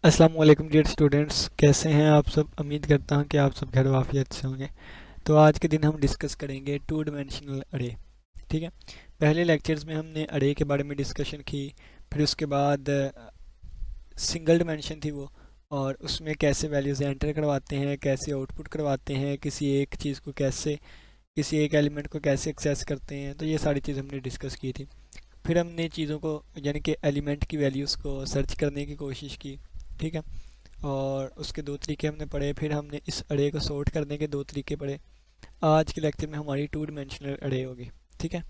अस्सलाम वालेकुम dear students, कैसे हैं आप सब। उम्मीद करता हूं कि आप सब घर वाफियत से होंगे। तो आज के दिन हम डिस्कस करेंगे टू डिमेंशनल अरे। ठीक है। पहले लेक्चर्स में हमने अरे के बारे में डिस्कशन की। फिर उसके बाद सिंगल डिमेंशन थी वो, और उसमें कैसे वैल्यूज़ एंटर करवाते हैं, कैसे आउटपुट करवाते हैं, किसी एक चीज़ को कैसे, किसी एक एलिमेंट को कैसे एक्सेस करते हैं। तो ये सारी चीज़ हमने डिस्कस की थी। फिर हमने चीज़ों को, यानी कि एलिमेंट की वैल्यूज़ को सर्च करने की कोशिश की। ठीक है। और उसके दो तरीके हमने पढ़े। फिर हमने इस अरे को सॉर्ट करने के दो तरीके पढ़े। आज के लेक्चर में हमारी टू डिमेंशनल अरे होगी। ठीक है।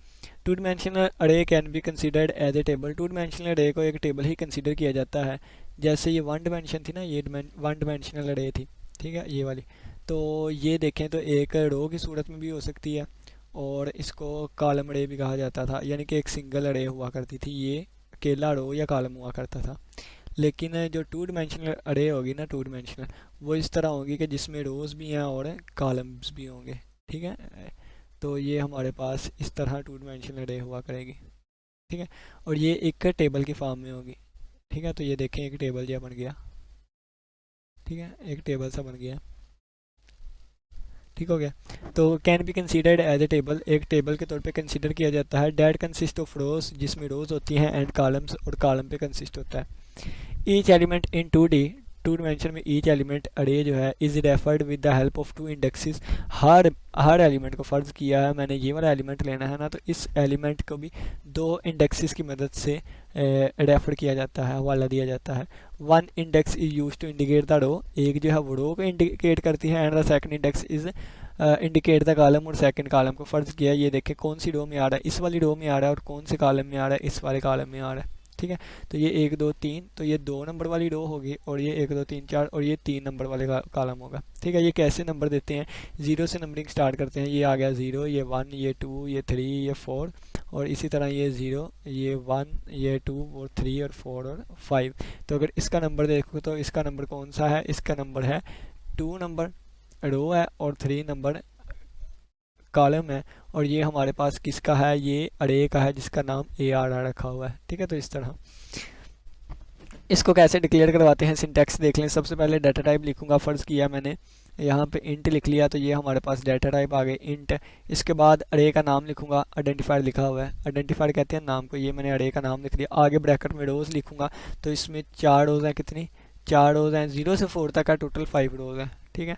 Two dimensional array can be considered as a table. Two dimensional array को एक टेबल ही कंसीडर किया जाता है। जैसे ये वन डिमेंशन थी ना, ये वन डिमेंशनल अरे थी। ठीक है, ये वाली। तो ये देखें तो एक रो की सूरत में भी हो सकती है, और इसको कॉलम अरे भी कहा जाता था, यानी कि एक सिंगल अरे हुआ करती थी। ये अकेला रो या कॉलम हुआ करता था। लेकिन जो टू डिमेंशनल अरे होगी ना, टू डिमेंशनल, वो इस तरह होगी कि जिसमें रोज़ भी हैं और कॉलम्स भी होंगे। ठीक है। तो ये हमारे पास इस तरह टू डिमेंशनल अरे हुआ करेगी। ठीक है। और ये एक टेबल की फॉर्म में होगी। ठीक है। तो ये देखें, एक टेबल जैसा बन गया। ठीक है, एक टेबल सा बन गया। ठीक हो गया। तो can be considered as a table, एक टेबल के तौर पे कंसीडर किया जाता है। डैट कंसिस्ट ऑफ रोज, जिसमें रोज होती हैं, एंड कॉलम्स, और कॉलम पे कंसिस्ट होता है। Each element in two D, two dimension में ईच एलिमेंट अरे जो है is referred with the help of two indexes. हर एलिमेंट को फ़र्ज़ किया है मैंने, ये वाला एलिमेंट लेना है ना, तो इस एलिमेंट को भी दो इंडेक्सेस की मदद से रेफर किया जाता है, हवाला दिया जाता है। One index is use to indicate the row, एक जो है वो रो को इंडिकेट करती है, and the second index is indicate the column, और सेकंड कॉलम को फ़र्ज़ किया। ये देखें कौन सी रो में आ रहा है, इस वाली रो में आ रहा है, और कौन से कॉलम में आ रहा है, इस वाले कॉलम में आ रहा है। ठीक है। तो ये एक दो तीन, तो ये दो नंबर वाली रो होगी, और ये एक दो तीन चार, और ये तीन नंबर वाले कॉलम होगा। ठीक है। ये कैसे नंबर देते हैं, ज़ीरो से नंबरिंग स्टार्ट करते हैं। ये आ गया ज़ीरो, ये वन, ये टू, ये थ्री, ये फोर, और इसी तरह ये ज़ीरो, ये वन, ये टू, और थ्री, और फोर, और फाइव। तो अगर इसका नंबर देखो तो इसका नंबर कौन सा है, इसका नंबर है टू नंबर रो है, और थ्री नंबर कॉलम है। और ये हमारे पास किसका है, ये अरे का है, जिसका नाम ए आर आर रखा हुआ है। ठीक है। तो इस तरह इसको कैसे डिक्लेयर करवाते हैं, सिंटैक्स देख लें। सबसे पहले डाटा टाइप लिखूंगा, फ़र्ज़ किया मैंने यहाँ पे इंट लिख लिया, तो ये हमारे पास डाटा टाइप आ गए इंट। इसके बाद अरे का नाम लिखूंगा, आइडेंटिफायर लिखा हुआ है, आइडेंटिफायर कहते हैं नाम को, ये मैंने अरे का नाम लिख दिया। आगे ब्रैकेट में रोज़ लिखूंगा, तो इसमें चार रोज़ हैं। कितनी, चार रोज़ हैं, ज़ीरो से फोर तक का टोटल फाइव रोज़ है। ठीक है।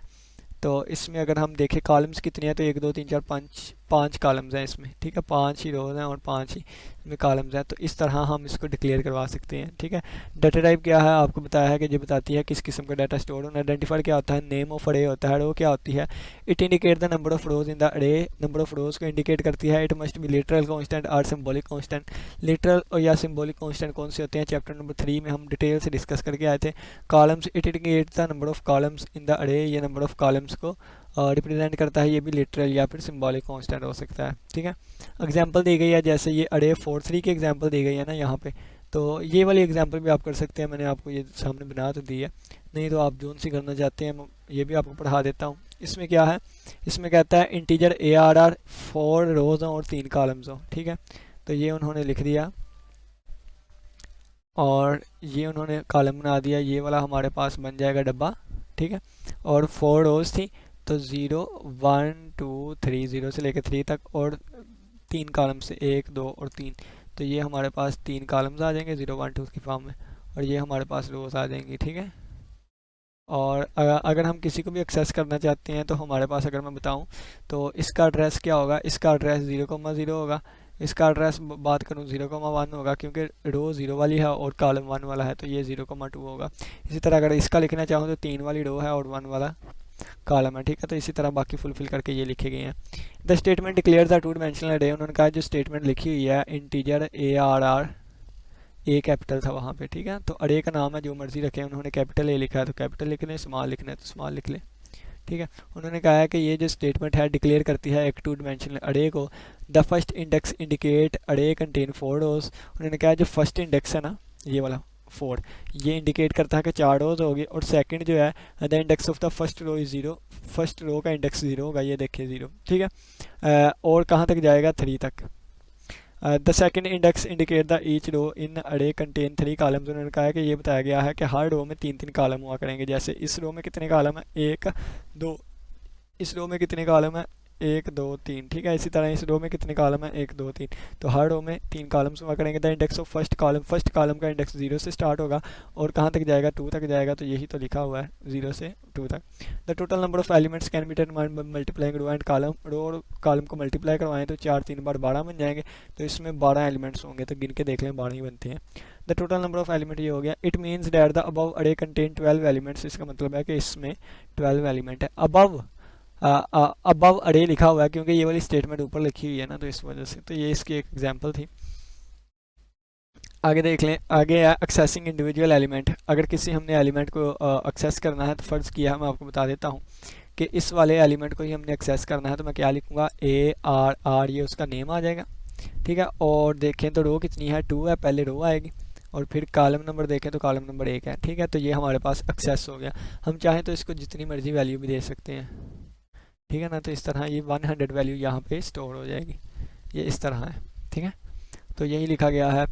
तो इसमें अगर हम देखें कॉलम्स कितने हैं, तो एक दो तीन चार पाँच, पाँच कॉलम्स हैं इसमें। ठीक है, पांच ही रोज हैं और पांच ही इसमें कॉलम्स हैं। तो इस तरह हम इसको डिक्लेयर करवा सकते हैं। ठीक है। डाटा टाइप क्या है, आपको बताया है कि जो बताती है किस किस्म का डाटा स्टोर होना। आइडेंटिफायर क्या होता है, नेम ऑफ अरे होता है। रो क्या होती है, it indicate the number of rose in the अरे, नंबर ऑफ रोज को इंडिकेट करती है। It must be literal constant और सिंबॉलिक कांस्टेंट। लिटरल और या सिंबॉलिक कांस्टेंट कौन से होते हैं, चैप्टर नंबर 3 में हम डिटेल से डिस्कस करके आए थे। Columns, it indicate the number of columns in the अरे, ये नंबर ऑफ कॉलम्स को रिप्रेजेंट करता है। ये भी लिटरल या फिर सिंबॉलिक कांस्टेंट हो सकता है। ठीक है। एग्जांपल दी गई है, जैसे ये अरे 4 3 की एग्जांपल दी गई है ना यहाँ पे, तो ये वाली एग्जांपल भी आप कर सकते हैं। मैंने आपको ये सामने बना तो दी है, नहीं तो आप जोन सी करना चाहते हैं ये भी आपको पढ़ा देता हूँ। इसमें क्या है, इसमें कहता है इंटीजर ए आर आर 4 रोज हों और 3 कॉलम्स हों। ठीक है। तो ये उन्होंने लिख दिया, और ये उन्होंने कॉलम बना दिया। ये वाला हमारे पास बन जाएगा डब्बा। ठीक है। और 4 रोज थी, तो 0 1 2 3, 0 से लेकर 3 तक, और 3 कॉलम से 1 2 और 3। तो ये हमारे पास 3 कॉलम्स आ जाएंगे 0 1 2 की फॉर्म में, और ये हमारे पास रोज आ जाएंगी। ठीक है। और अगर हम किसी को भी एक्सेस करना चाहते हैं, तो हमारे पास, अगर मैं बताऊं, तो इसका एड्रेस क्या होगा, इसका एड्रेस 0,0 होगा। इसका एड्रेस बात करूं 0,1 होगा, क्योंकि रो 0 वाली है और कॉलम 1 वाला है, तो ये 0,2 होगा। इसी तरह अगर इसका लिखना चाहूँ तो 3 वाली रो है और 1 वाला कॉलम है। ठीक है। तो इसी तरह बाकी फुलफिल करके ये लिखे गए हैं। The statement declare the two dimensional array, उन्होंने कहा जो स्टेटमेंट लिखी हुई है integer A R R, A capital था वहाँ पे। ठीक है। तो अरे का नाम है जो मर्जी रखें, उन्होंने कैपिटल ए लिखा है तो कैपिटल लिख लें, स्मॉल लिखना है तो स्मॉल लिख लें। ठीक है। उन्होंने कहा है कि ये जो स्टेटमेंट है डिक्लेयर करती है एक टू डिमेंशनल अरे को। द फर्स्ट इंडेक्स इंडिकेट अरे कंटेन 4 रोज। उन्होंने कहा जो फर्स्ट इंडेक्स है ना, ये वाला 4, ये इंडिकेट करता है कि 4 रोज होगी। और सेकंड जो है, the index of the first row is 0, first row का इंडेक्स 0 होगा, ये देखिए 0। ठीक है। और कहाँ तक जाएगा, 3 तक। The second index indicate the each row in array contain 3 columns. उन्होंने कहा है कि ये बताया गया है कि हर रो में 3 3 कॉलम हुआ करेंगे। जैसे इस रो में कितने कॉलम है, 1 2, इस रो में कितने कॉलम है, 1 2 3, ठीक है। इसी तरह इस रो में कितने कॉलम है, 1 2 3, तो हर रो में 3 कॉलम्स हुआ करेंगे। The index of first column का इंडेक्स 0 से स्टार्ट होगा और कहाँ तक जाएगा, 2 तक जाएगा, तो यही तो लिखा हुआ है 0 से 2 तक। The total number of elements can be determined by multiplying row and column. Row और कॉलम को मल्टीप्लाई करवाएं तो 4 3 बार 12 बन जाएंगे, तो इसमें 12 एलिमेंट्स होंगे, तो गिन के देख लें 12 ही बनते हैं। The total number of element ये हो गया। It means that the above अरे कंटेन 12 एलिमेंट्स। इसका मतलब है कि इसमें 12 एलिमेंट है। अबव अरे लिखा हुआ है क्योंकि ये वाली स्टेटमेंट ऊपर लिखी हुई है ना, तो इस वजह से। तो ये इसकी एक एग्जांपल थी। आगे देख लें, आगे है एक्सेसिंग इंडिविजुअल एलिमेंट। अगर किसी हमने एलिमेंट को एक्सेस करना है तो फ़र्ज़ किया, मैं आपको बता देता हूँ कि इस वाले एलिमेंट को ही हमने एक्सेस करना है, तो मैं क्या लिखूँगा, AR, ये उसका नेम आ जाएगा, ठीक है। और देखें तो रो कितनी है, 2 है, पहले रो आएगी, और फिर कॉलम नंबर देखें तो कॉलम नंबर 1 है, ठीक है। तो ये हमारे पास एक्सेस हो गया। हम चाहें तो इसको जितनी मर्जी वैल्यू भी दे सकते हैं, ठीक है ना। तो इस तरह ये 100 वैल्यू यहाँ पे स्टोर हो जाएगी, ये इस तरह है, ठीक है। तो यही लिखा गया है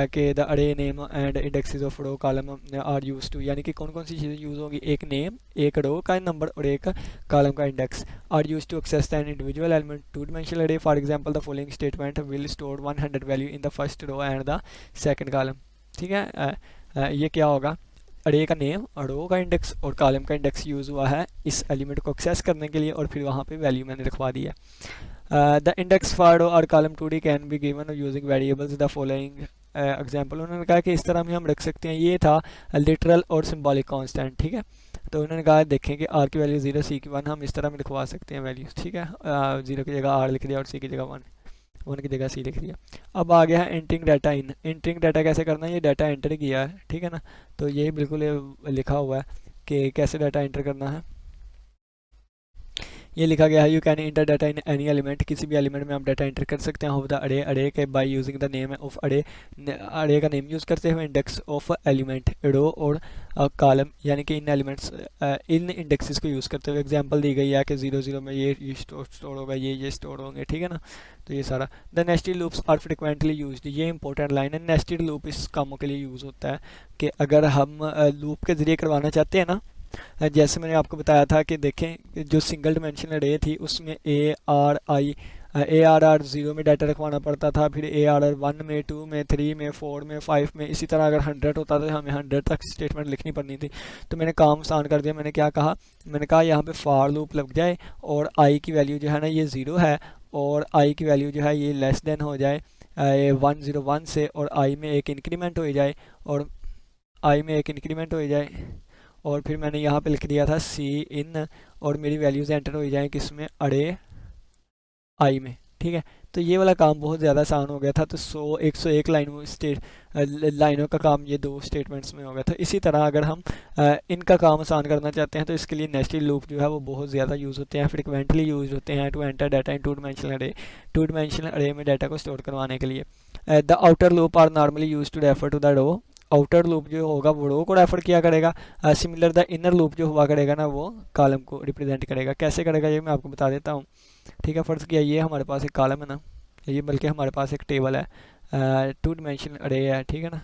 कि the array name and indexes of row column are use to, यानी कि कौन कौन सी चीज़ें यूज़ होंगी, एक नेम, एक रो का नंबर और एक कॉलम का index. Are use to access the individual element two dimensional array. For example the following statement will store 100 value in the first row and the second column, ठीक है। ये क्या होगा, अरे का नेम, रो का इंडेक्स और कॉलम का इंडेक्स यूज़ हुआ है इस एलिमेंट को एक्सेस करने के लिए, और फिर वहाँ पे वैल्यू मैंने रखवा दी है। द इंडेक्स फॉर रो और column 2D can be given using variables the following example. उन्होंने कहा कि इस तरह भी हम रख सकते हैं। ये था लिटरल और सिम्बॉलिक कांस्टेंट, ठीक है। तो उन्होंने कहा देखें कि आर की वैल्यू 0, सी की 1, हम इस तरह में लिखवा सकते हैं वैल्यूज, ठीक है। 0 की जगह आर लिख दिया और सी की जगह 1 की जगह सी लिख दिया। अब आ गया है entering data in. Entering data कैसे करना है, ये डाटा एंटर किया है, ठीक है ना। तो ये बिल्कुल लिखा हुआ है कि कैसे डाटा एंटर करना है। ये लिखा गया है, you can inter data in any element. किसी भी एलिमेंट में आप डाटा एंटर कर सकते हैं। ऑफ द अरे, अरे के by using the name of अरे, अरे का नेम यूज़ करते हुए, इंडेक्स ऑफ एलिमेंट, रो और कॉलम, यानी कि इन एलिमेंट्स इन इंडेक्सेस को यूज़ करते हुए। एग्जांपल दी गई है कि 0 0 में ये स्टोर होगा, ये स्टोर होंगे, ठीक है ना। तो ये सारा। The nested loops are frequently used. ये इंपॉर्टेंट लाइन है। नेस्टेड लूप इस कामों के लिए यूज़ होता है कि अगर हम लूप के ज़रिए करवाना चाहते हैं ना, जैसे मैंने आपको बताया था कि देखें जो सिंगल डिमेंशनल अरे थी उसमें ARR 0 में डाटा रखवाना पड़ता था, फिर ARR 1 में, 2 में, 3 में, 4 में, 5 में। इसी तरह अगर 100 होता था हमें 100 तक स्टेटमेंट लिखनी पड़नी थी। तो मैंने काम आसान कर दिया। मैंने क्या कहा, मैंने कहा यहाँ पे फॉर लूप लग जाए और आई की वैल्यू जो है ना ये 0 है, और आई की वैल्यू जो है ये लेस देन हो जाए 101 से, और आई में एक इंक्रीमेंट हो जाए, और फिर मैंने यहाँ पे लिख दिया था सी इन, और मेरी वैल्यूज़ एंटर हो जाएँ किसमें, अरे आई में, ठीक है। तो ये वाला काम बहुत ज़्यादा आसान हो गया था। तो 101 लाइनों का काम ये 2 स्टेटमेंट्स में हो गया था। इसी तरह अगर हम इनका काम आसान करना चाहते हैं तो इसके लिए नेस्टेड लूप जो है वो बहुत ज़्यादा यूज़ होते हैं, फ्रिक्वेंटली यूज होते हैं to enter data in two dimensional array में डाटा को स्टोर करवाने के लिए। The outer loop are normally use to refer to the row. Outer loop जो होगा वो रो को रेफर किया करेगा। सिमिलर द इनर लूप जो हुआ करेगा ना वो कॉलम को रिप्रेजेंट करेगा। कैसे करेगा ये मैं आपको बता देता हूँ, ठीक है। फ़र्ज़ किया ये हमारे पास एक कॉलम है ना, ये बल्कि हमारे पास एक टेबल है, 2 डायमेंशनल अरे है, ठीक है ना।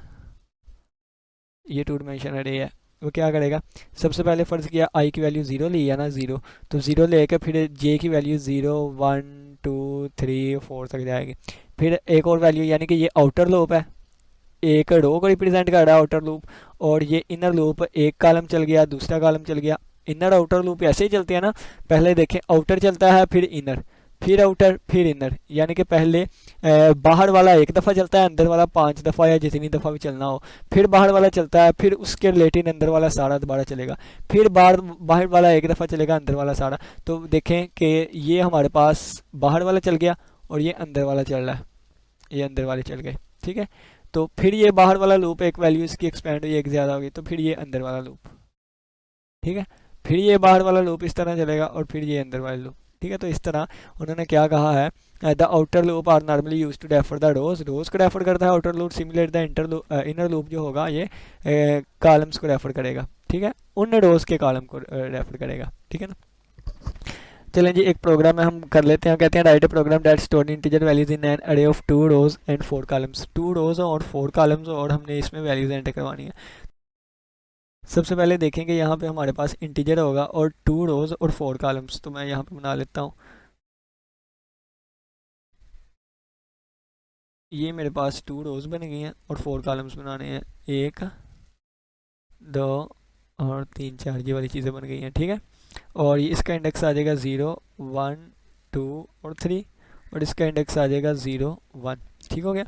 ये 2 डायमेंशनल अरे है। वो क्या करेगा, सबसे पहले फ़र्ज़ किया आई की वैल्यू 0 ली है ना, 0, तो 0 लेकर फिर जे की वैल्यू 0 1 2 3 4 तक जाएगी। फिर एक और वैल्यू, यानी कि ये आउटर लूप है, एक रो को रिप्रेजेंट कर रहा है आउटर लूप, और ये इनर लूप, एक कॉलम चल गया, दूसरा कॉलम चल गया। इनर आउटर लूप ऐसे ही चलते हैं ना, पहले देखें आउटर चलता है, फिर इनर, फिर आउटर, फिर इनर, यानी कि पहले बाहर वाला 1 दफ़ा चलता है, अंदर वाला 5 दफ़ा या जितनी दफ़ा भी चलना हो, फिर बाहर वाला चलता है, फिर उसके रिलेटेड अंदर वाला सारा दोबारा चलेगा, फिर बाहर वाला 1 दफ़ा चलेगा, अंदर वाला सारा। तो देखें कि ये हमारे पास बाहर वाला चल गया और ये अंदर वाला चल रहा है, ये अंदर वाले चल गए, ठीक है। तो फिर ये बाहर वाला लूप, एक वैल्यू इसकी एक्सपेंड हुई, एक ज़्यादा होगी, तो फिर ये अंदर वाला लूप, ठीक है। फिर ये बाहर वाला लूप इस तरह चलेगा, और फिर ये अंदर वाला लूप, ठीक है। तो इस तरह उन्होंने क्या कहा है, the outer loop are normally use to refer the rows को रेफर करता है outer loop. Similar the inner loop जो होगा ये कॉलम्स को रेफर करेगा, ठीक है, उन रोज के कॉलम को रेफर करेगा, ठीक है ना। चलें जी, एक प्रोग्राम में हम कर लेते हैं। कहते हैं write a program that store integer values in an array of 2 rows and 4 columns. 2 rows और 4 कॉलम्स और हमने इसमें वैल्यूज एंटर करवानी है। सबसे पहले देखेंगे यहाँ पे हमारे पास इंटीजर होगा और 2 रोज और 4 कॉलम्स। तो मैं यहाँ पे बना लेता हूँ, ये मेरे पास 2 रोज बन गई हैं और 4 कॉलम्स बनाने हैं, 1 2 और 3 4, ये वाली चीज़ें बन गई हैं। ठीक है, और ये इसका इंडेक्स आ जाएगा 0 1 2 और 3, और इसका इंडेक्स आ जाएगा 0 1। ठीक हो गया।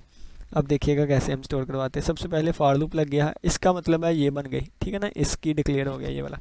अब देखिएगा कैसे हम स्टोर करवाते हैं। सबसे पहले फॉर लूप लग गया है, इसका मतलब है ये बन गई। ठीक है ना, इसकी डिक्लेयर हो गया ये वाला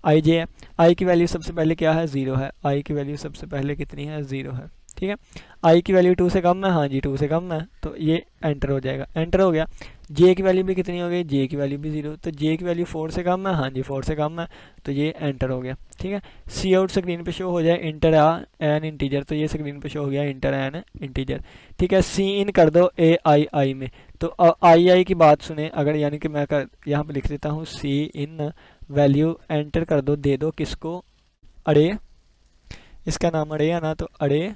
आई जे है। आई की वैल्यू सबसे पहले क्या है, 0 है। आई की वैल्यू सबसे पहले कितनी है, 0 है। ठीक है, आई की वैल्यू 2 से कम है, हाँ जी 2 से कम है, तो ये एंटर हो जाएगा, एंटर हो गया। जे की वैल्यू भी कितनी हो गई, जे की वैल्यू भी 0, तो जे की वैल्यू 4 से कम है, हाँ जी 4 से कम है, तो ये एंटर हो गया। ठीक है, सी आउट स्क्रीन पे शो हो जाए इंटर एन इंटीजर, तो ये स्क्रीन पे शो हो गया इंटर एन इंटीजर। ठीक है, सी इन कर दो ए आई आई में, तो आई आई की बात सुने अगर, यानी कि मैं यहाँ पे लिख देता हूँ सी इन वैल्यू एंटर कर दो, दे दो किसको, अरे, इसका नाम अरे है ना, तो अरे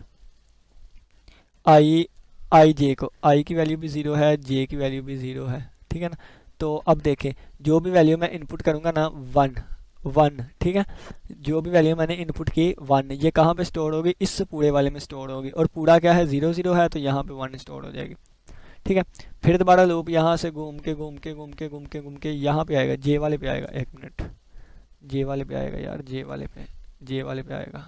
आई आई जे को, आई की वैल्यू भी 0 है, जे की वैल्यू भी 0 है। ठीक है ना, तो अब देखें जो भी वैल्यू मैं इनपुट करूँगा ना 1 1, ठीक है, जो भी वैल्यू मैंने इनपुट की 1, ये कहाँ पे स्टोर होगी, इस पूरे वाले में स्टोर होगी, और पूरा क्या है 0 0 है, तो यहाँ पे 1 स्टोर हो जाएगी। ठीक है, फिर दोबारा लूप यहाँ से घूम के घूम के घूम के घूम के घूम के यहाँ पे आएगा, जे वाले पे आएगा, 1 मिनट, जे वाले पे आएगा यार, जे वाले पे, जे वाले पे आएगा,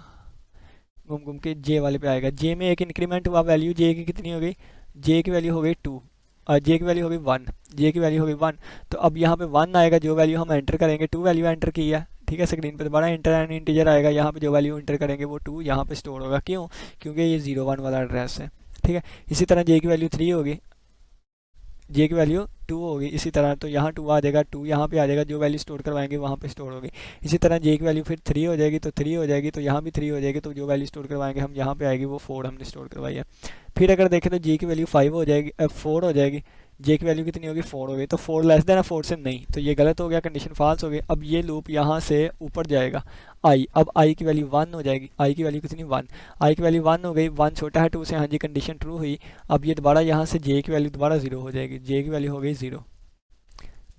घूम घूम के जे वाले पे आएगा। जे में एक इंक्रीमेंट हुआ, वैल्यू जे की कितनी हो गई, जे की वैल्यू हो गई 2 और जे की वैल्यू हो गई 1, जे की वैल्यू हो गई 1, तो अब यहाँ पे 1 आएगा, जो वैल्यू हम एंटर करेंगे, 2 वैल्यू एंटर की है। ठीक है, स्क्रीन पे दोबारा इंटर एंड इंटीजर आएगा, यहाँ पे जो वैल्यू एंटर करेंगे वो 2 यहाँ पे स्टोर होगा, क्यों, क्योंकि ये 0 1 वाला एड्रेस है। ठीक है, इसी तरह जे की वैल्यू 3 होगी, जे की वैल्यू 2 होगी, इसी तरह तो यहाँ 2 आ जाएगा, 2 यहाँ पे आ जाएगा, जो वैल्यू स्टोर करवाएंगे वहाँ पे स्टोर होगी। इसी तरह जे की वैल्यू फिर 3 हो जाएगी, तो 3 हो जाएगी, तो यहाँ भी 3 हो जाएगी, तो जो वैल्यू स्टोर करवाएंगे हम यहाँ पे आएगी वो 4 हमने स्टोर करवाई है। फिर अगर देखें तो जे की वैल्यू 5 हो जाएगी, 4 हो जाएगी, जे की वैल्यू कितनी होगी, 4 हो गई, तो 4 लेस देन 4 से नहीं, तो ये गलत हो गया, कंडीशन फॉल्स हो गई। अब ये लूप यहाँ से ऊपर जाएगा, आई, अब आई की वैल्यू 1 हो जाएगी, आई की वैल्यू कितनी 1, आई की वैल्यू 1 हो गई, 1 छोटा है 2 से, हाँ जी कंडीशन ट्रू हुई। अब ये दोबारा यहाँ से जे की वैल्यू दोबारा 0 हो जाएगी, जे की वैल्यू हो गई 0,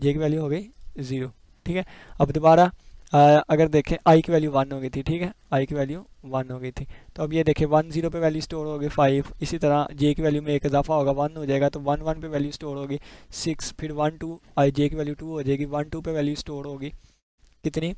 जे की वैल्यू हो गई 0। ठीक है, अब दोबारा अगर देखें आई की वैल्यू 1 हो गई थी, ठीक है, आई की वैल्यू 1 हो गई थी, तो अब ये देखें 1 0 पे वैल्यू स्टोर हो गई 5, इसी तरह जे की वैल्यू में एक इजाफा होगा 1 हो जाएगा, तो 1 1 पे वैल्यू स्टोर होगी 6, फिर 1 2 आई जे की वैल्यू 2 हो जाएगी, 1 2 पे वैल्यू स्टोर होगी कितनी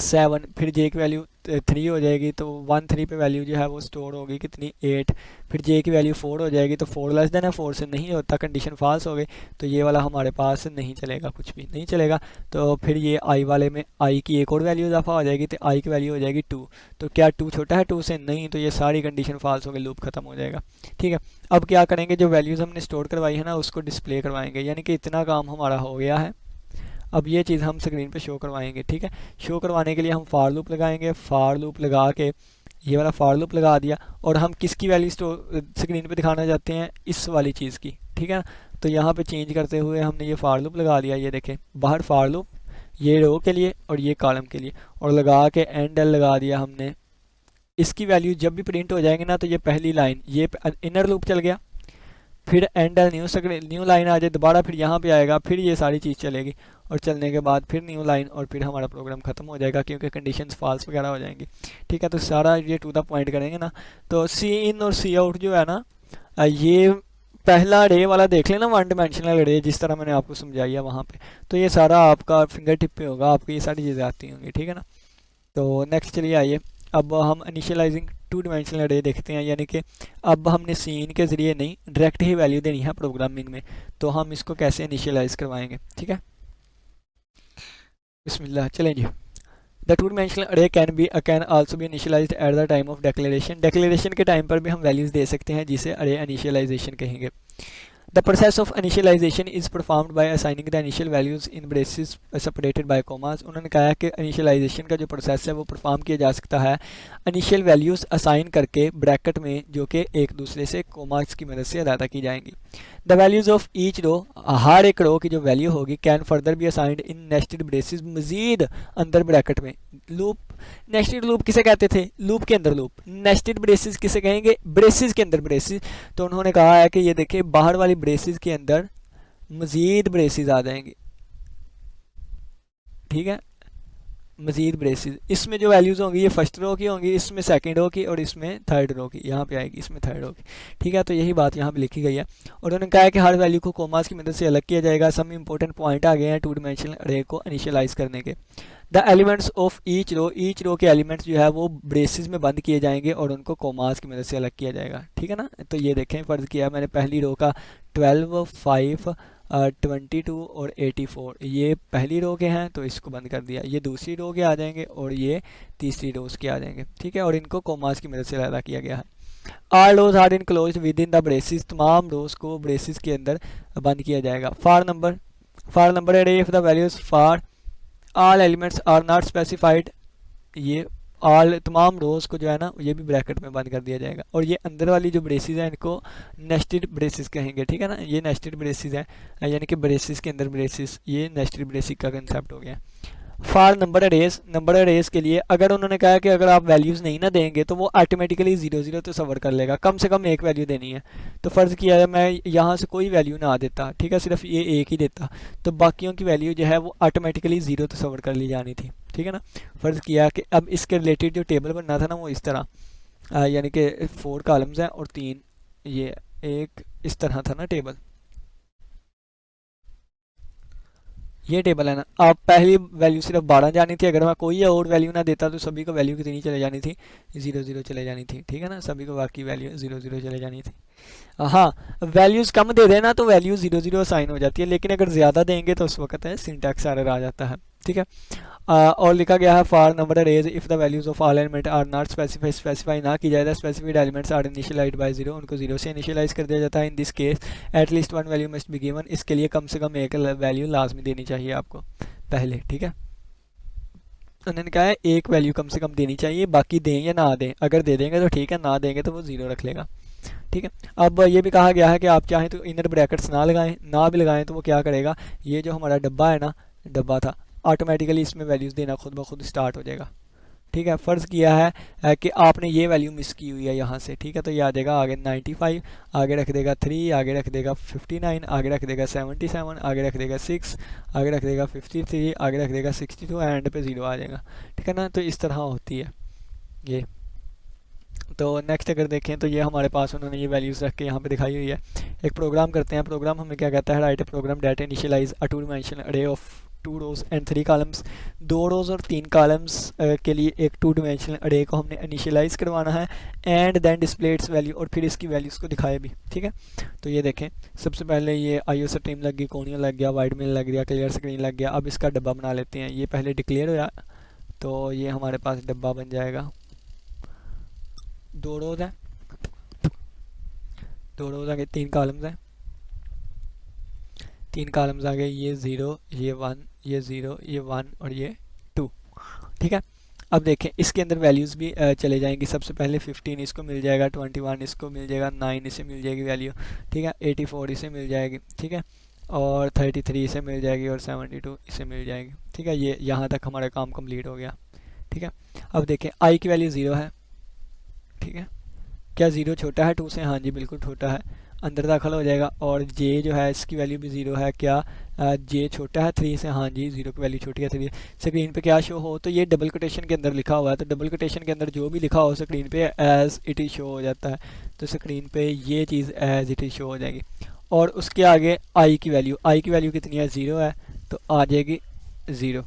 7, फिर जे की वैल्यू 3 हो जाएगी, तो 1 3 पे वैल्यू जो है वो स्टोर होगी कितनी 8, फिर जे की वैल्यू 4 हो जाएगी, तो 4 लेस देन है 4 से नहीं होता, कंडीशन फॉल्स हो गई, तो ये वाला हमारे पास नहीं चलेगा, कुछ भी नहीं चलेगा। तो फिर ये आई वाले में आई की एक और वैल्यू इजाफा हो जाएगी, तो आई की वैल्यू हो जाएगी 2, तो क्या 2 छोटा है 2 से नहीं, तो ये सारी कंडीशन फॉल्स हो गई, लूप खत्म हो जाएगा। ठीक है, अब क्या करेंगे, जो वैल्यूज़ हमने स्टोर करवाई है ना उसको डिस्प्ले करवाएंगे, यानी कि इतना काम हमारा हो गया है। अब ये चीज़ हम स्क्रीन पे शो करवाएंगे। ठीक है, शो करवाने के लिए हम फॉर लूप लगाएंगे, फॉर लूप लगा के ये वाला फॉर लूप लगा दिया, और हम किसकी वैल्यू स्क्रीन पे दिखाना चाहते हैं, इस वाली चीज़ की। ठीक है, तो यहाँ पे चेंज करते हुए हमने ये फॉर लूप लगा दिया, ये देखें बाहर फॉर लूप, ये रो के लिए और ये कॉलम के लिए, और लगा के एंड एल लगा दिया हमने। इसकी वैल्यू जब भी प्रिंट हो जाएंगे ना, तो ये पहली लाइन, ये इनर लूप चल गया, फिर एंड न्यू लाइन आ जाए दोबारा, फिर यहाँ पे आएगा, फिर ये सारी चीज़ चलेगी, और चलने के बाद फिर न्यू लाइन, और फिर हमारा प्रोग्राम खत्म हो जाएगा, क्योंकि कंडीशंस फॉल्स वगैरह हो जाएंगी। ठीक है, तो सारा ये टू द पॉइंट करेंगे ना, तो सी इन और सी आउट जो है ना, ये पहला अरे वाला देख लेना, 1 डिमेंशनल अरे, जिस तरह मैंने आपको समझाई है वहाँ पे, तो ये सारा आपका फिंगर टिप पे होगा, आपको ये सारी चीज़ें आती होंगी। ठीक है ना, तो नेक्स्ट चलिए आइए, अब हम इनिशियलाइजिंग 2 डिमेंशनल अरे देखते हैं, यानी कि अब हमने सीन के ज़रिए नहीं डायरेक्ट ही वैल्यू देनी है प्रोग्रामिंग में, तो हम इसको कैसे इनिशियलाइज करवाएंगे। ठीक है, बिस्मिल्लाह, चलें जी। The 2 dimensional array can also be initialised at the time of declaration, declaration के टाइम पर भी हम वैल्यूज़ दे सकते हैं, जिसे अरे इनिशियलाइजेशन कहेंगे। The process of initialization is performed by assigning the initial values in braces separated by commas। उन्होंने कहा है कि initialization का जो प्रोसेस है वो परफॉर्म किया जा सकता है इनिशियल वैल्यूज़ असाइन करके ब्रैकेट में, जो कि एक दूसरे से कोमास की मदद से अदा की जाएंगी। The values of each row, हर एक रो की जो वैल्यू होगी, can further be assigned in nested braces, मजीद अंदर ब्रैकेट में। लूप नेस्टेड लूप किसे कहते थे? लूप के अंदर लूप। नेस्टेड ब्रेसेस किसे कहेंगे? ब्रेसेस के अंदर ब्रेसेस। तो उन्होंने कहा है कि ये देखिए बाहर वाली ब्रेसेस के अंदर मजीद ब्रेसेस आ जाएंगे, ठीक है, मजीद ब्रेसेस। इसमें जो वैल्यूज़ होंगी ये फर्स्ट रो की होंगी, इसमें सेकंड रो की और इसमें थर्ड रो की, यहाँ पे आएगी इसमें थर्ड रो की, ठीक है। तो यही बात यहाँ पे लिखी गई है। और उन्होंने कहा है कि हर वैल्यू को कोमास की मदद से अलग किया जाएगा। सम इंपॉर्टेंट पॉइंट आ गए हैं टू डिमेंशनल अरे को इनिशियलाइज करने के। The elements of each row के एलिमेंट्स जो है वो ब्रेसेस में बंद किए जाएंगे और उनको कोमास की मदद से अलग किया जाएगा, ठीक है ना। तो ये देखें फ़र्ज़ किया मैंने पहली रो का 12, 5, 22 और 84 ये पहली रो के हैं तो इसको बंद कर दिया। ये दूसरी रो के आ जाएंगे और ये तीसरी रोज के आ जाएंगे, ठीक है। और इनको कोमास की मदद से अलग किया गया है। Are rows are enclosed within the braces, तमाम रोज को ब्रेसेस के अंदर बंद किया जाएगा। For number array if the values for all elements are not specified, ये ऑल तमाम रोज को जो है ना ये भी ब्रैकेट में बंद कर दिया जाएगा। और ये अंदर वाली जो ब्रेसेस हैं इनको नेस्टेड ब्रेसेस कहेंगे, ठीक है ना। ये नेस्टेड ब्रेसेस हैं, यानी कि ब्रेसेस के अंदर ब्रेसेस, ये नेस्टेड ब्रेसेस का कंसेप्ट हो गया। फॉर नंबर अरेज के लिए अगर उन्होंने कहा कि अगर आप वैल्यूज़ नहीं ना देंगे तो वो ऑटोमेटिकली 0 तो सवर कर लेगा, कम से कम एक वैल्यू देनी है। तो फ़र्ज़ किया है मैं यहाँ से कोई वैल्यू ना देता, ठीक है, सिर्फ ये एक ही देता, तो बाकियों की वैल्यू जो है वो ऑटोमेटिकली 0 तो सवर कर ली जानी थी, ठीक है ना। फ़र्ज़ किया कि अब इसके रिलेटेड जो टेबल बनना था ना वो इस तरह, यानी कि 4 कॉलम्स हैं और 3 ये एक इस तरह था ना टेबल, ये टेबल है ना। आप पहली वैल्यू सिर्फ 12 जानी थी, अगर मैं कोई और वैल्यू ना देता तो सभी को वैल्यू कितनी चले जानी थी? 0 चले जानी थी, ठीक है ना। सभी को बाकी वैल्यू 0 चले जानी थी। हाँ, वैल्यूज़ कम दे देना तो वैल्यू 0 असाइन हो जाती है, लेकिन अगर ज़्यादा देंगे तो उस वक्त है सिंटैक्स एरर आ जाता है, ठीक है। और लिखा गया है for number arrays if the values of all element are not specify ना की जाए, specified elements are initialised by 0, उनको 0 से इनिशियलाइज कर दिया जाता है। In this case at least one value must be given, इसके लिए कम से कम एक वैल्यू लाजमी देनी चाहिए आपको पहले, ठीक है। उन्होंने कहा है एक वैल्यू कम से कम देनी चाहिए, बाकी दें या ना दें, अगर दे देंगे तो ठीक है, ना देंगे तो वो 0 रख लेगा, ठीक है। अब ये भी कहा गया है कि आप चाहें तो इनर ब्रैकेट्स ना लगाएं, ना भी लगाएं तो वो क्या करेगा, ये जो हमारा डब्बा है ना, डब्बा था, ऑटोमेटिकली इसमें वैल्यूज़ देना खुद ब खुद स्टार्ट हो जाएगा, ठीक है। फ़र्ज़ किया है कि आपने ये वैल्यू मिस की हुई है यहाँ से, ठीक है, तो ये आ जाएगा आगे 95, आगे रख देगा 3, आगे रख देगा 59, आगे रख देगा 77, आगे रख देगा 6, आगे रख देगा 53, आगे रख देगा 62, एंड पे 0 आ जाएगा, ठीक है ना। तो इस तरह होती है ये। तो नेक्स्ट अगर देखें तो ये हमारे पास उन्होंने ये वैल्यूज़ रख के यहाँ पे दिखाई हुई है। एक प्रोग्राम करते हैं, प्रोग्राम हमें क्या कहता है, right a programme date initialise a 2 dimensional अरे of 2 rows and 3 columns, 2 rows और 3 कॉलम्स के लिए एक 2 डायमेंशनल अरे को हमने इनिशियलाइज करवाना है, and then display its value, और फिर इसकी वैल्यूज़ को दिखाया भी, ठीक है। तो ये देखें सबसे पहले ये IO स्ट्रीम लग गई, कोनिया लग गया, वाइड मेल लग गया, क्लियर स्क्रीन लग गया। अब इसका डब्बा बना लेते हैं, ये पहले डिक्लेयर हुआ तो ये हमारे पास डब्बा बन जाएगा। 2 रोज हैं, 2 रोज आ गए, 3 कॉलम्स हैं, 3 कॉलम्स आ गए, ये 0, ये 1, ये 0, ये 1 और ये 2, ठीक है। अब देखें इसके अंदर वैल्यूज़ भी चले जाएंगी। सबसे पहले 15 इसको मिल जाएगा, 21 इसको मिल जाएगा, 9 इसे मिल जाएगी वैल्यू, ठीक है, 84 इसे मिल जाएगी, ठीक है, और 33 इसे मिल जाएगी, और 72 इसे मिल जाएगी, ठीक है। ये यहाँ तक हमारा काम कंप्लीट हो गया, ठीक है। अब देखें I की वैल्यू 0 है, ठीक है, क्या 0 छोटा है 2 से? हाँ जी बिल्कुल छोटा है, अंदर दाखिल हो जाएगा। और J जो है इसकी वैल्यू भी 0 है, क्या J छोटा है 3 से? हाँ जी 0 की वैल्यू छोटी है 3। स्क्रीन पे क्या शो हो, तो ये डबल कोटेशन के अंदर लिखा हुआ है, तो डबल कोटेशन के अंदर जो भी लिखा हो स्क्रीन पे एज इट इज़ शो हो जाता है, तो स्क्रीन पे ये चीज़ एज इट इज़ शो हो जाएगी। और उसके आगे I की वैल्यू कितनी है? 0 है, तो आ जाएगी 0।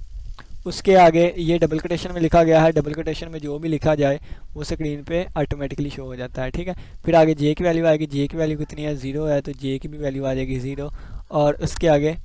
उसके आगे ये डबल कोटेशन में लिखा गया है, डबल कोटेशन में जो भी लिखा जाए वो स्क्रीन पे ऑटोमेटिकली शो हो जाता है, ठीक है। फिर आगे J की वैल्यू आएगी, J की वैल्यू कितनी है? 0 है, तो J की भी वैल्यू आ जाएगी 0। और उसके आगे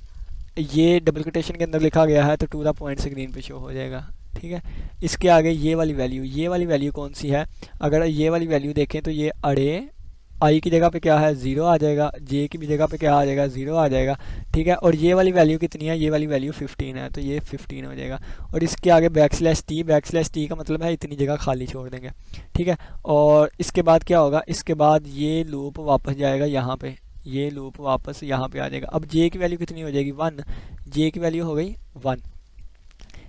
ये डबल कोटेशन के अंदर लिखा गया है तो टू द पॉइंट स्क्रीन पे शो हो जाएगा, ठीक है। इसके आगे ये वाली वैल्यू कौन सी है? अगर ये वाली वैल्यू देखें तो ये अरे I की जगह पे क्या है? 0 आ जाएगा, J की भी जगह पे क्या आ जाएगा? 0 आ जाएगा, ठीक है। और ये वाली वैल्यू कितनी है? ये वाली वैल्यू 15 है, तो ये 15 हो जाएगा। और इसके आगे बैकस्लैश टी का मतलब है इतनी जगह खाली छोड़ देंगे, ठीक है। और इसके बाद क्या होगा? इसके बाद ये लूप वापस जाएगा यहाँ पे, ये लूप वापस यहाँ पे आ जाएगा। अब J की वैल्यू कितनी हो जाएगी? 1, J की वैल्यू हो गई 1,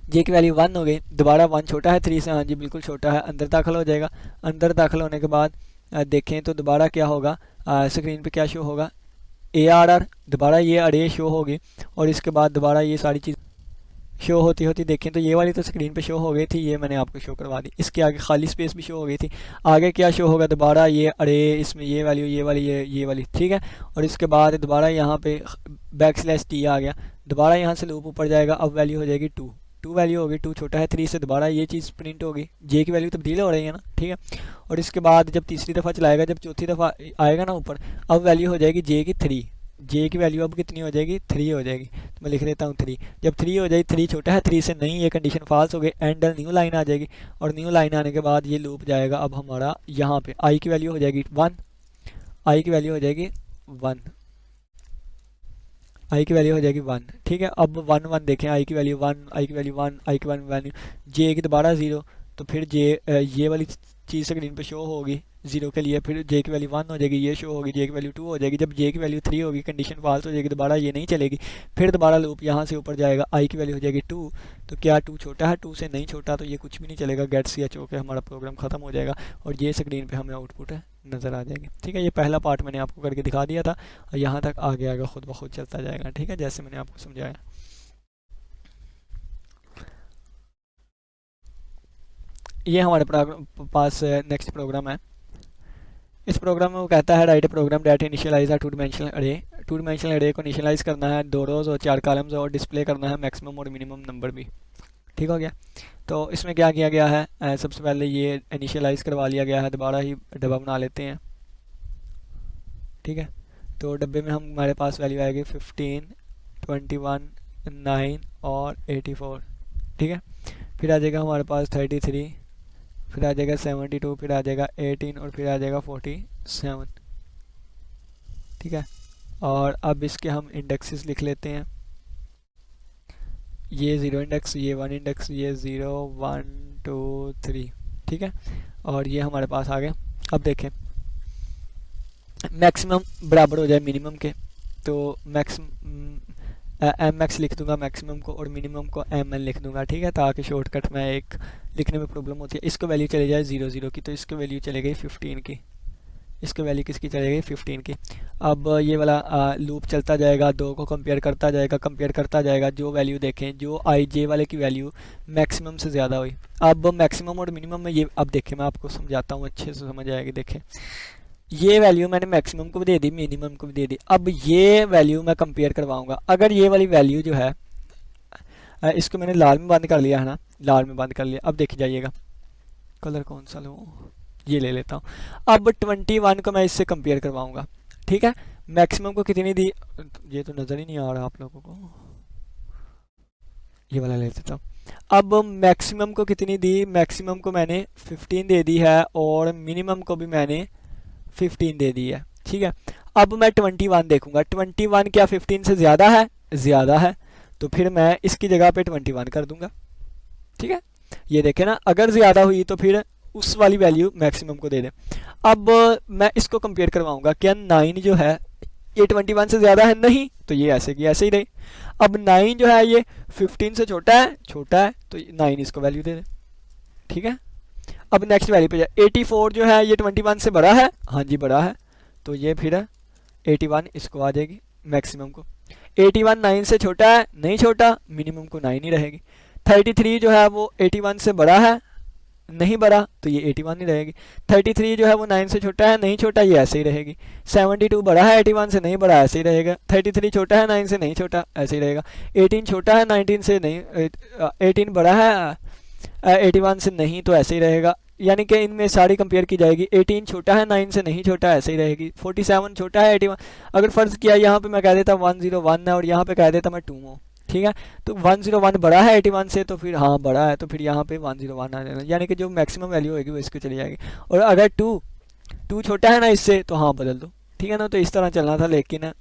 जे की वैल्यू 1 हो गई, दोबारा 1 छोटा है 3 से, हाँ जी बिल्कुल छोटा है, अंदर दाखिल हो जाएगा। अंदर दाखिल होने के बाद देखें तो दोबारा क्या होगा, स्क्रीन पे क्या शो होगा, ARR, दोबारा ये अरे शो होगी और इसके बाद दोबारा ये सारी चीज़ शो होती होती देखें तो ये वाली तो स्क्रीन पे शो हो गई थी, ये मैंने आपको शो करवा दी। इसके आगे खाली स्पेस भी शो हो गई थी। आगे क्या शो होगा, दोबारा ये अरे, इसमें ये वैल्यू, ये वाली, ये वाली, ठीक है। और इसके बाद दोबारा यहाँ पे \t आ गया, दोबारा यहाँ से लूप ऊपर जाएगा, अब वैल्यू हो जाएगी 2, 2 वैल्यू होगी, 2 छोटा है 3 से, दोबारा ये चीज़ प्रिंट होगी, जे की वैल्यू तब्दील हो रही है ना, ठीक है। और इसके बाद जब तीसरी दफ़ा चलाएगा, जब चौथी दफ़ा आएगा ना ऊपर, अब वैल्यू हो जाएगी जे की 3, जे की वैल्यू अब कितनी हो जाएगी, 3 हो जाएगी। तो मैं लिख देता हूँ 3, जब 3 हो जाएगी, 3 छोटा है 3 से नहीं, ये कंडीशन फॉल्स हो गई, एंड न्यू लाइन आ जाएगी। और न्यू लाइन आने के बाद ये लूप जाएगा अब हमारा यहाँ पे, आई की वैल्यू हो जाएगी 1, आई की वैल्यू हो जाएगी 1, आई की वैल्यू हो जाएगी 1, ठीक है। अब 1 1 देखें, आई की वैल्यू 1, आई की वैल्यू 1, आई की वैल्यू, जे की दोबारा 0, तो फिर जे ये वाली चीज़ स्क्रीन पे शो होगी 0 के लिए, फिर जे की वैल्यू 1 हो जाएगी, ये शो होगी, जे की वैल्यू 2 हो जाएगी। जब जे की वैल्यू 3 होगी, कंडीशन फॉल्स हो जाएगी, दोबारा ये नहीं चलेगी, फिर दोबारा लूप यहाँ से ऊपर जाएगा, आई की वैल्यू हो जाएगी 2, तो क्या 2 छोटा है 2 से, नहीं छोटा, तो ये कुछ भी नहीं चलेगा, गेट ch होकर हमारा प्रोग्राम ख़त्म हो जाएगा और ये स्क्रीन पर हमें आउटपुट नज़र आ जाएगी, ठीक है। ये पहला पार्ट मैंने आपको करके दिखा दिया था और यहाँ तक आगे आगे खुद ब खुद चलता जाएगा, ठीक है, जैसे मैंने आपको समझाया। ये हमारे पास नेक्स्ट प्रोग्राम है। इस प्रोग्राम में वो कहता है right a programme date initialise a to dimensional अरे, टू डिमेंशनल अरे को इनिशियलाइज करना है 2 रोज़ और 4 कॉलम्स और डिस्प्ले करना है मैक्सिमम और मिनिमम नंबर भी, ठीक हो गया। तो इसमें क्या किया गया है, सबसे पहले ये इनिशियलाइज करवा लिया गया है, दोबारा ही डब्बा बना लेते हैं, ठीक है। तो डब्बे में हमारे पास वैल्यू आएगी 15, 21, 9 और 84, ठीक है। फिर आ जाएगा हमारे पास 33, फिर आ जाएगा 72, फिर आ जाएगा 18 और फिर आ जाएगा 47, ठीक है। और अब इसके हम इंडेक्सेस लिख लेते हैं, ये 0 इंडेक्स, ये 1 इंडेक्स, ये 0 1 2 3, ठीक है। और ये हमारे पास आ गया। अब देखें मैक्सिमम बराबर हो जाए मिनिमम के, तो MX लिख दूंगा मैक्सिमम को और मिनिमम को MN लिख दूंगा, ठीक है, ताकि शॉर्टकट में एक लिखने में प्रॉब्लम होती है। इसको वैल्यू चली जाए 0 0 की, तो इसको वैल्यू चले गई 15 की, इसको वैल्यू किसकी चले गई 15 की। अब ये वाला लूप चलता जाएगा, 2 को कंपेयर करता जाएगा, जो वैल्यू देखें, जो IJ वाले की वैल्यू मैक्सिमम से ज़्यादा हुई। अब मैक्सिमम और मिनिमम में ये, अब देखें मैं आपको समझाता हूँ, अच्छे से समझ आएगी। देखें ये वैल्यू मैंने मैक्सिमम को भी दे दी, मिनिमम को भी दे दी। अब ये वैल्यू मैं कंपेयर करवाऊंगा, अगर ये वाली वैल्यू जो है, इसको मैंने लाल में बंद कर लिया है ना, लाल में बंद कर लिया। अब देख जाइएगा कलर कौन सा लूँ, ये ले लेता हूँ। अब 21 को मैं इससे कंपेयर करवाऊंगा, ठीक है। मैक्सिमम को कितनी दी, ये तो नज़र ही नहीं आ रहा आप लोगों को, ये वाला ले लेता हूँ। अब मैक्सिमम को कितनी दी, मैक्सिमम को मैंने 15 दे दी है और मिनिमम को भी मैंने 15 दे दी है, ठीक है। अब मैं 21 देखूंगा, 21 क्या 15 से ज़्यादा है, ज़्यादा है, तो फिर मैं इसकी जगह पे 21 कर दूंगा, ठीक है। ये देखें ना, अगर ज़्यादा हुई तो फिर उस वाली वैल्यू मैक्सिमम को दे दें। अब मैं इसको कंपेयर करवाऊंगा, क्या 9 जो है ये 21 से ज़्यादा है, नहीं, तो ये ऐसे की ऐसे ही रही। अब 9 जो है ये 15 से छोटा है, तो 9 इसको वैल्यू दे दें, ठीक है। अब नेक्स्ट वैल्यू पे जाए, 84 जो है ये 21 से बड़ा है, हाँ जी बड़ा है, तो ये फिर 81 इसको आ जाएगी मैक्सिमम को। 81 9 से छोटा है, नहीं छोटा, मिनिमम को 9 ही रहेगी। 33 जो है वो 81 से बड़ा है, नहीं बड़ा, तो ये 81 ही रहेगी। 33 जो है वो 9 से छोटा है, नहीं छोटा, ये ऐसे ही रहेगी। 72 बड़ा है 81 से, नहीं बड़ा, ऐसे ही रहेगा। 33 छोटा है 9 से, नहीं छोटा, ऐसे ही रहेगा। 18 छोटा है 19 से, नहीं 18 बड़ा है 81 से, नहीं, तो ऐसे ही रहेगा। यानी कि इनमें सारी कंपेयर की जाएगी। 18 छोटा है 9 से, नहीं छोटा, ऐसे ही रहेगी। 47 छोटा है 81, अगर फ़र्ज़ किया यहाँ पे मैं कह देता 101 है और यहाँ पे कह देता मैं 2 हूँ, ठीक है। तो 101 बड़ा है 81 से, तो फिर हाँ बड़ा है, तो फिर यहाँ पे 101 आ जाएगा, यानी कि जो मैक्सिमम वैल्यू होगी वो इसको चली जाएगी। और अगर 2 छोटा है ना इससे, तो हाँ बदल दो, ठीक है ना। तो इस तरह चलना था, लेकिन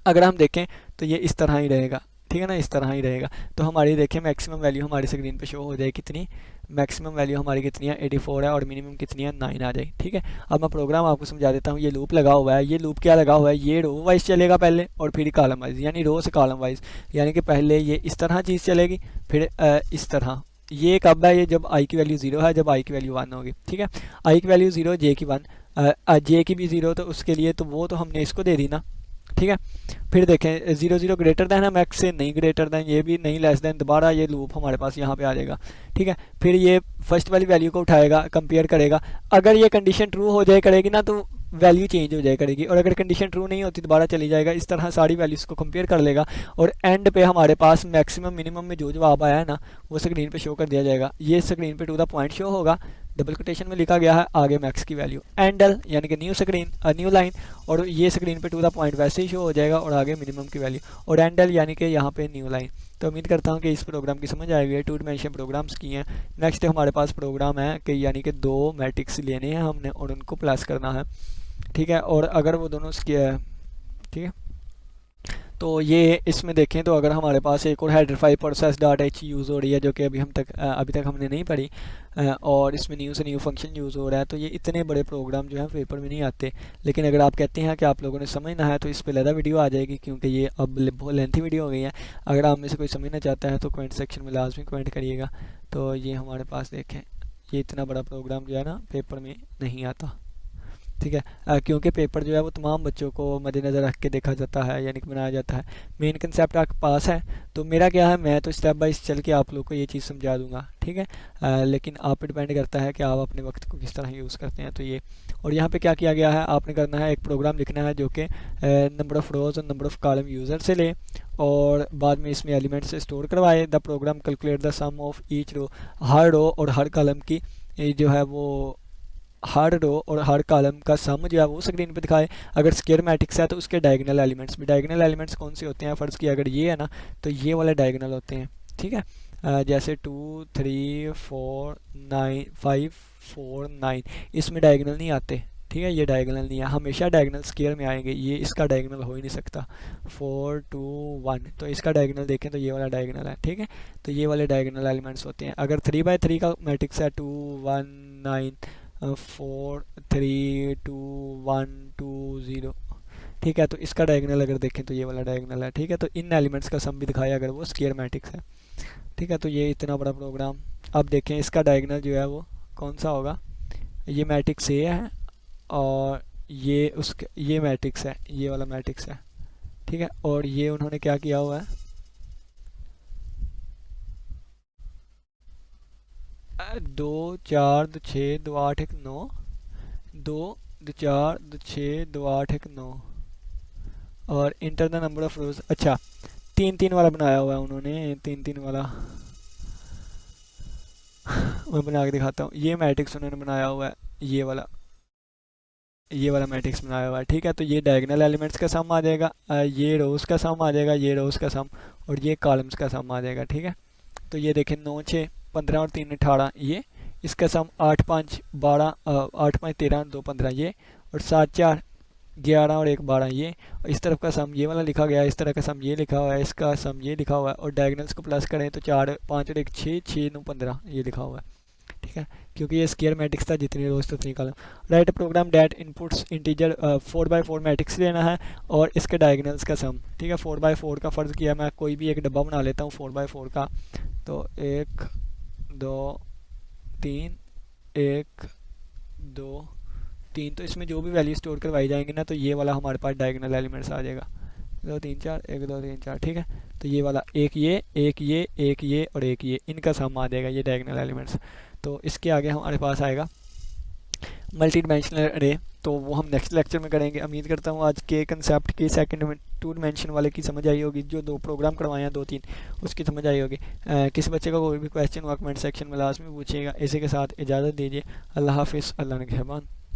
अगर हम देखें तो ये इस तरह ही रहेगा, ठीक है ना, इस तरह ही रहेगा। तो हमारी देखें मैक्सिमम वैल्यू हमारी स्क्रीन पे शो हो जाए कितनी, मैक्सिमम वैल्यू हमारी कितनी है 84 है और मिनिमम कितनी है 9 आ जाएगी। ठीक है, अब मैं प्रोग्राम आपको समझा देता हूँ। ये लूप लगा हुआ है, ये लूप क्या लगा हुआ है, ये रो वाइज चलेगा पहले और फिर कॉलम वाइज, यानी रो से कॉलम वाइज, यानी कि पहले ये इस तरह चीज़ चलेगी, फिर इस तरह। ये कब है, ये जब आई की वैल्यू 0 है, जब आई की वैल्यू 1 होगी। ठीक है, आई की वैल्यू 0, जे की 1, जे की भी 0, तो उसके लिए तो वो तो हमने इसको दे दी ना। ठीक है, फिर देखें 0 0 ग्रेटर दैन है मैक्स से, नहीं ग्रेटर दैन, ये भी नहीं लेस दैन, दोबारा ये लूप हमारे पास यहाँ पे आ जाएगा। ठीक है, फिर ये फर्स्ट वाली वैल्यू को उठाएगा, कंपेयर करेगा, अगर ये कंडीशन ट्रू हो जाए करेगी ना तो वैल्यू चेंज हो जाए करेगी, और अगर कंडीशन ट्रू नहीं होती दोबारा चली जाएगा। इस तरह सारी वैल्यूज़ को कंपेयर कर लेगा और एंड पे हमारे पास मैक्सिमम मिनिमम में जो जवाब आया है ना वो स्क्रीन पे शो कर दिया जाएगा। ये स्क्रीन पे टू द पॉइंट शो होगा, डबल कोटेशन में लिखा गया है आगे मैक्स की वैल्यू, एंडल यानी कि न्यू स्क्रीन, न्यू लाइन, और ये स्क्रीन पे टू द पॉइंट वैसे ही शो हो जाएगा और आगे मिनिमम की वैल्यू, और एंडल यानी कि यहाँ पे न्यू लाइन। तो उम्मीद करता हूँ कि इस प्रोग्राम की समझ आएगी। 2 डायमेंशन प्रोग्राम्स की हैं। नेक्स्ट हमारे पास प्रोग्राम है कि यानी कि 2 मैट्रिक्स लेने हैं हमने और उनको प्लस करना है। ठीक है, और अगर वो दोनों ठीक है, तो ये इसमें देखें तो अगर हमारे पास एक और header file process dot H use हो रही है जो कि अभी तक हमने नहीं पढ़ी, और इसमें न्यू से न्यू फंक्शन यूज़ हो रहा है, तो ये इतने बड़े प्रोग्राम जो हैं पेपर में नहीं आते। लेकिन अगर आप कहते हैं कि आप लोगों ने समझना है तो इस पर अलग वीडियो आ जाएगी, क्योंकि ये अब बहुत लेंथी वीडियो हो गई है। अगर आप में से कोई समझना चाहता है तो कमेंट सेक्शन में लाजमी कमेंट करिएगा। तो ये हमारे पास देखें, ये इतना बड़ा प्रोग्राम जो है ना पेपर में नहीं आता। ठीक है, क्योंकि पेपर जो है वो तमाम बच्चों को मद्देनज़र रख के देखा जाता है, यानी कि बनाया जाता है। मेन कंसेप्ट आपके पास है, तो मेरा क्या है, मैं तो स्टेप बाय चल के आप लोग को ये चीज़ समझा दूंगा। ठीक है, लेकिन आप पे डिपेंड करता है कि आप अपने वक्त को किस तरह यूज़ करते हैं। तो ये, और यहाँ पे क्या किया गया है, आपने करना है एक प्रोग्राम लिखना है जो कि नंबर ऑफ़ रोज़ और नंबर ऑफ़ कॉलम यूज़र से ले और बाद में इसमें एलिमेंट से स्टोर करवाए। The program calculate the sum of each row, हर रो और हर कॉलम की जो है वो हर रो और हर कॉलम का सम जो है वो स्क्रीन पे दिखाए। अगर स्क्वायर मैट्रिक्स है तो उसके डायगोनल एलिमेंट्स भी, डायगोनल एलिमेंट्स कौन से होते हैं, फ़र्ज़ किया अगर ये है ना तो ये वाले डायगोनल होते हैं। ठीक है, जैसे 2 3 4 9 5 4 9, इसमें डायगोनल नहीं आते। ठीक है, ये डायगोनल नहीं है, हमेशा डायगोनल स्क्वायर में आएंगे, ये इसका डायगोनल हो ही नहीं सकता। 4 2 1, तो इसका डायगोनल देखें तो ये वाला डायगोनल है। ठीक है, तो ये वाले डायगोनल एलिमेंट्स होते हैं। अगर 3 बाई 3 का मैट्रिक्स है 2 1 9 4 3 2 1 2 0, ठीक है, तो इसका डायगोनल अगर देखें तो ये वाला डायगोनल है। ठीक है, तो इन एलिमेंट्स का सम भी दिखाया अगर वो स्क्वायर मैट्रिक्स है। ठीक है, तो ये इतना बड़ा प्रोग्राम, अब देखें इसका डायगोनल जो है वो कौन सा होगा, ये मैट्रिक्स ए है और ये मैट्रिक्स है, ये वाला मैट्रिक्स है। ठीक है, और ये उन्होंने क्या किया हुआ है, 2 4 2 6 2 8 1 9, 2 2 4 2 6 2 8 1 9, और इंटर द नंबर ऑफ रोज। अच्छा, 3 3 वाला बनाया हुआ है उन्होंने, 3 3 वाला मैं बना के दिखाता हूँ। ये मैट्रिक्स उन्होंने बनाया हुआ है, ये वाला मैट्रिक्स बनाया हुआ है। ठीक है, तो ये डायगोनल एलिमेंट्स का सम आ जाएगा, ये रोज का सम आ जाएगा, ये रोज का सम, और ये कॉलम्स का सम आ जाएगा। ठीक है, तो ये देखें 9 6 15 और 3 18, ये इसका सम 8 5 12, 8 5 13 2 15 ये, और 7 4 11 और 1 12 ये, और इस तरफ का सम ये वाला लिखा गया है, इस तरह का सम ये लिखा हुआ है, इसका सम ये लिखा हुआ है, और डायगोनल्स को प्लस करें तो 4 5 और 1 6 6 9 15 ये लिखा हुआ है। ठीक है, क्योंकि ये स्क्वायर मैट्रिक्स था, जितनी रोज तो उतनी column. Write program that inputs integer 4x4 matrix लेना है और इसके डायगोनल्स का सम। ठीक है, 4x4 का फ़र्ज़ किया, मैं कोई भी एक डब्बा बना लेता हूँ 4x4 का, तो 1 2 3 1 2 3, तो इसमें जो भी वैल्यू स्टोर करवाई जाएंगी ना तो ये वाला हमारे पास डायगोनल एलिमेंट्स आ जाएगा, 2 3 4 1 2 3 4। ठीक है, तो ये वाला एक ये और एक ये, इनका सम आ जाएगा, ये डायगोनल एलिमेंट्स। तो इसके आगे हमारे पास आएगा मल्टी डायमेंशनल अरे, तो वो हम नेक्स्ट लेक्चर में करेंगे। उम्मीद करता हूँ आज के कंसेप्ट की सेकंड में 2 डायमेंशन वाले की समझ आई होगी, जो 2 प्रोग्राम करवाए हैं 2 3 उसकी समझ आई होगी। किसी बच्चे का कोई भी क्वेश्चन हुआ कमेंट सेक्शन में लाजमी पूछिएगा। इसी के साथ इजाज़त दीजिए, अल्लाह हाफिज़, अल्लाह निगहबान।